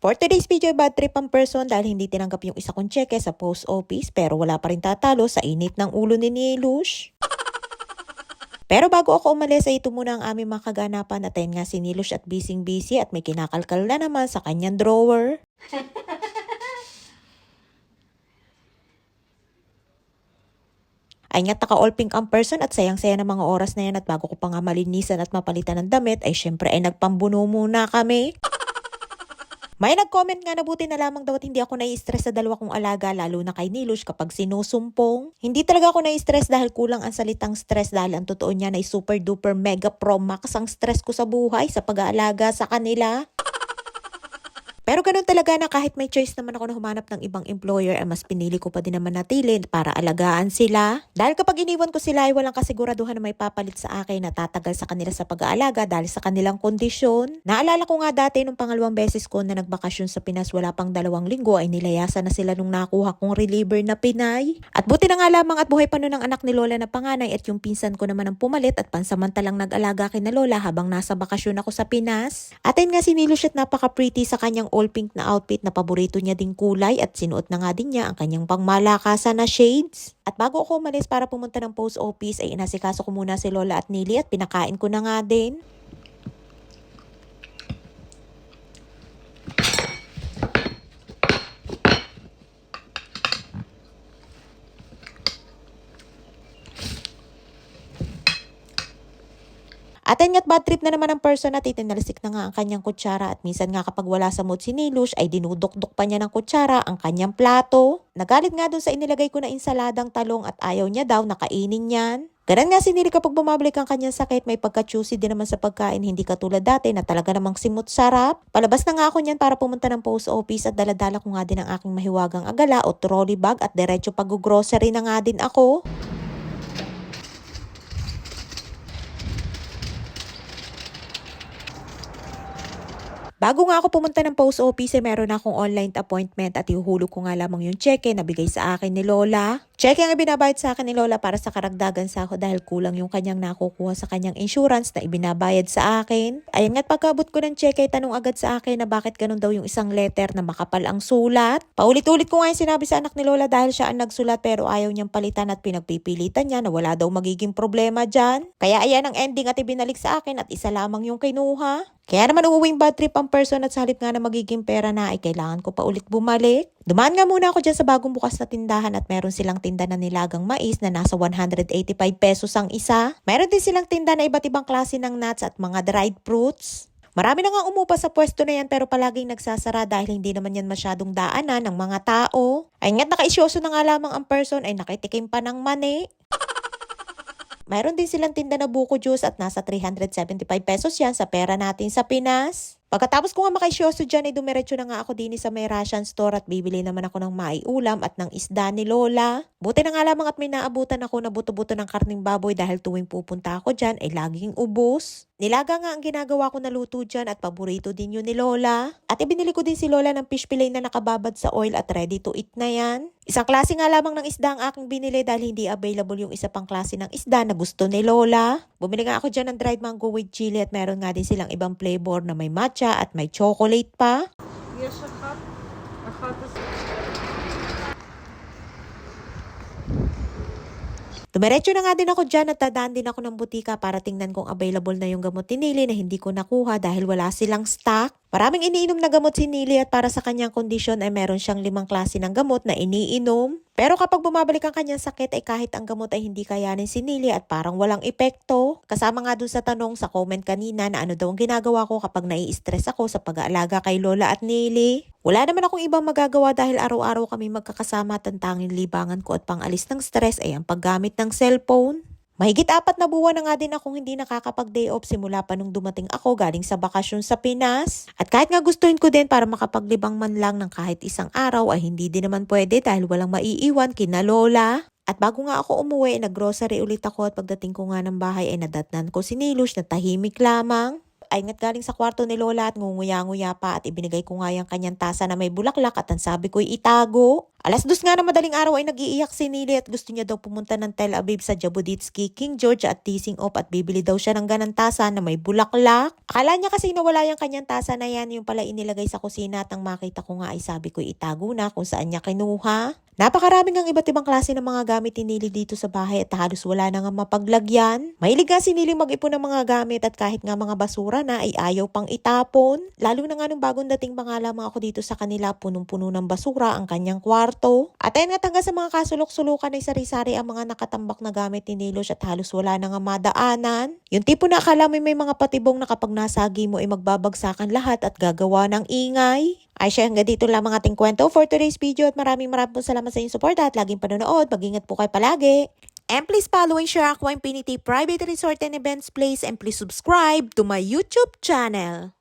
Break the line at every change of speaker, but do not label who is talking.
For today's video, bad trip ang person dahil hindi tinanggap yung isa kong cheque sa post office pero wala pa rin tatalo sa init ng ulo ni Nilush. Pero bago ako umalis ay ito muna ang aming mga kaganapan at ayun nga si Nilush at busy at may kinakalkal na naman sa kanyang drawer. Ay nga taka-all pink ang person at sayang-saya ng mga oras na yan at bago ko pa nga malinisan at mapalitan ng damit ay syempre ay nagpambuno muna kami. May nag-comment nga na buti na lamang daw at hindi ako nai-stress sa dalawa kong alaga lalo na kay Nilush kapag sinusumpong. Hindi talaga ako nai-stress dahil kulang ang salitang stress dahil ang totoo niya ay super duper mega pro max ang stress ko sa buhay sa pag-aalaga sa kanila. Pero ganun talaga na kahit may choice naman ako na humanap ng ibang employer ay mas pinili ko pa din naman natili para alagaan sila. Dahil kapag iniwan ko sila ay walang kasiguraduhan na may papalit sa akin na tatagal sa kanila sa pag-aalaga dahil sa kanilang kondisyon. Naalala ko nga dati nung pangalawang beses ko na nagbakasyon sa Pinas wala pang 2 linggo ay nilayasan na sila nung nakuha kong reliever na Pinay. At buti na nga lamang at buhay pa nun ang anak ni Lola na panganay at yung pinsan ko naman ang pumalit at pansamantalang nag-alaga kay na Lola habang nasa bakasyon ako sa Pinas. At ayun nga si Nilush at napaka-pretty sa kanyang all pink na outfit na paborito niya ding kulay at sinuot na nga din niya ang kanyang pangmalakasan na shades. At bago ako umalis para pumunta ng post office ay inasikaso ko muna si Lola at Nili at pinakain ko na nga din. At ayun nga't bad trip na naman ang person at itinalisik na nga ang kanyang kutsara at minsan nga kapag wala sa mood si Nilush ay dinudok-dok pa niya ng kutsara ang kanyang plato. Nagalit nga dun sa inilagay ko na insaladang talong at ayaw niya daw nakainin yan. Ganun nga si Nili kapag bumabalik ang kanyang sakit may pagka-choosy din naman sa pagkain hindi katulad dati na talaga namang simot sarap. Palabas na nga ako niyan para pumunta ng post office at daladala ko nga din ang aking mahiwagang agala o trolley bag at diretso pag-grocery na nga din ako. Bago nga ako pumunta ng post office, meron akong online appointment at ihuhulog ko nga lamang yung cheque na bigay sa akin ni Lola. Cheque ang ibinabayad sa akin ni Lola para sa karagdagan sahod dahil kulang yung kanyang nakukuha sa kanyang insurance na ibinabayad sa akin. Ayun nga't pagkabot ko ng cheque, tanong agad sa akin na bakit ganun daw yung isang letter na makapal ang sulat. Paulit-ulit ko nga yung sinabi sa anak ni Lola dahil siya ang nagsulat pero ayaw niyang palitan at pinagpipilitan niya na wala daw magiging problema dyan. Kaya ayan ang ending at ibinalik sa akin at isa lamang yung kinuha. Kaya naman uuwing bad trip ang person at sa halip nga na magiging pera na ay kailangan ko pa ulit bumalik. Dumaan nga muna ako dyan sa bagong bukas na tindahan at meron silang tinda na nilagang mais na nasa 185 pesos ang isa. Meron din silang tinda na iba't ibang klase ng nuts at mga dried fruits. Marami na nga umupa sa pwesto na yan pero palaging nagsasara dahil hindi naman yan masyadong daanan ng mga tao. Ay nga't nakaisyoso na nga lamang ang person ay nakitikim pa ng mani. Mayroon din silang tinda na buko juice at nasa 375 pesos yan sa pera natin sa Pinas. Pagkatapos ko nga makaisyoso dyan ay dumiretso na nga ako din sa may Russian store at bibili naman ako ng maiulam at ng isda ni Lola. Buti na nga lamang at may naabutan ako na buto-buto ng karning baboy dahil tuwing pupunta ako dyan ay laging ubos. Nilaga nga ang ginagawa ko na luto dyan at paborito din yun ni Lola. At ibinili ko din si Lola ng fish fillet na nakababad sa oil at ready to eat na yan. Isang klase nga lamang ng isda ang aking binili dahil hindi available yung isa pang klase ng isda na gusto ni Lola. Bumili nga ako dyan ng dried mango with chili at meron nga din silang ibang flavor na may matcha at may chocolate pa.
Yes, hot. Hot is...
Dumiretso na nga din ako dyan at dadaan din ako ng butika para tingnan kung available na yung gamot ni Nili na hindi ko nakuha dahil wala silang stock. Maraming iniinom na gamot si Nili at para sa kanyang kondisyon ay meron siyang 5 klase ng gamot na iniinom. Pero kapag bumabalik ang kanyang sakit ay kahit ang gamot ay hindi kayanin si Nili at parang walang epekto. Kasama nga dun sa tanong sa comment kanina na ano daw ang ginagawa ko kapag nai-stress ako sa pag-aalaga kay Lola at Nili. Wala naman akong ibang magagawa dahil araw-araw kami magkakasama at ang tanging libangan ko at pang-alis ng stress ay ang paggamit ng cellphone. Mahigit 4 na buwan na nga din akong hindi nakakapag-day off simula pa nung dumating ako galing sa bakasyon sa Pinas. At kahit nga gustuhin ko din para makapaglibang man lang ng kahit isang araw ay hindi din naman pwede dahil walang maiiwan kina Lola. At bago nga ako umuwi, nag-grocery ulit ako at pagdating ko nga ng bahay ay nadatnan ko si Nilush na tahimik lamang. Ay nga't galing sa kwarto ni Lola at ngunguya-nguya pa at ibinigay ko nga yung kanyang tasa na may bulaklak at ang sabi ko'y itago. 2:00 nga na madaling araw ay nag-iiyak si Nili at gusto niya daw pumunta ng Tel Aviv sa Jabotinsky King George at teasing off at bibili daw siya ng ganang tasa na may bulaklak. Akala niya kasi nawala yung kanyang tasa na yan, yung pala inilagay sa kusina at ang makita ko nga ay sabi ko itago na kung saan niya kinuha. Napakaraming ang iba't ibang klase ng mga gamit ni Nili dito sa bahay at halos wala na nga mapaglagyan. Mahilig nga si Nili mag-ipon ng mga gamit at kahit nga mga basura na ay ayaw pang itapon. Lalo na nga nung bagong dating pa nga lamang ako dito sa kanila, punong-puno ng basura ang kanyang kwarto. At ayun nga hanggang sa mga kasulok-sulukan ay sari-sari ang mga nakatambak na gamit ni Nilos at halos wala na nga madaanan. Yung tipo na akala mo may mga patibong na kapag nasagi mo ay magbabagsakan lahat at gagawa ng ingay. Ay siya, hanggang dito lamang ating kwento for today's video at maraming po salamat sa inyong support at laging panonood. Mag-ingat po kayo palagi. And please follow and share Aqua Infinity Private Resort and Events Place and please subscribe to my YouTube channel.